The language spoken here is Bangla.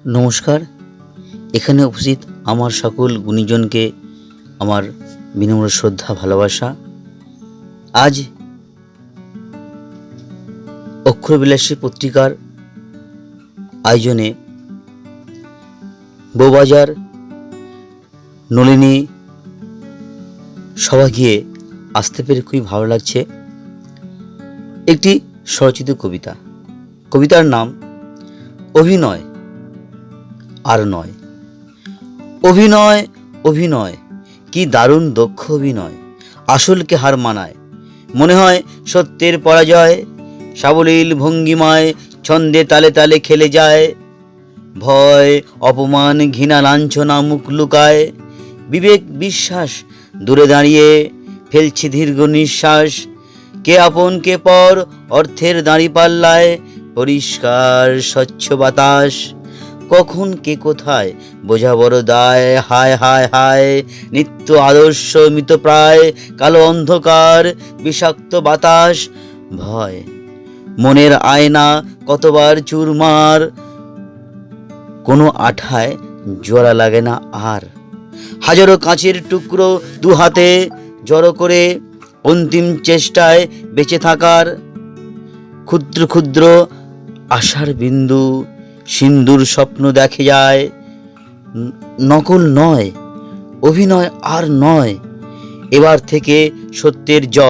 নমস্কার। এখানে উপস্থিত আমার সকল গুণীজনকে আমার বিনম্র শ্রদ্ধা ভালোবাসা। আজ অক্ষরবিলাসী পত্রিকার আয়োজনে বউবাজার নলিনী সভা গিয়ে আসতে পেরে খুবই ভালো লাগছে। একটি স্বরচিত কবিতা, কবিতার নাম অভিনয় আর নয়। অভিনয় অভিনয় কি দারুণ দক্ষ অভিনয়, আসলকে হার মানায়, মনে হয় সত্যের পরাজয়, সাবলীল ভঙ্গিমায় ছন্দে তালে তালে খেলে যায়, ভয় অপমান ঘৃণা লাঞ্ছনা মুখ লুকায়, বিবেক বিশ্বাস দূরে দাঁড়িয়ে ফেলছে দীর্ঘ নিঃশ্বাস, কে আপন কে পর অর্থের দাঁড়িপাল্লায়, পরিষ্কার স্বচ্ছ বাতাস, কখন কে কোথায় বোঝা বড় দায়, হায় হায় হায় নিত্য আদর্শ মৃতপ্রায়, কালো অন্ধকার বিষাক্ত বাতাস, ভয় মনের আয়না কতবার চুরমার, কোনো আঠায় জোড়া লাগে না আর, হাজারো কাঁচের টুকরো দু হাতে জড়ো করে অন্তিম চেষ্টায় বেঁচে থাকার, ক্ষুদ্র ক্ষুদ্র আশার বিন্দু সিন্দুর স্বপ্ন দেখে যায়, নকল নয় অভিনয় আর নয়, এবার থেকে সত্যের জয়।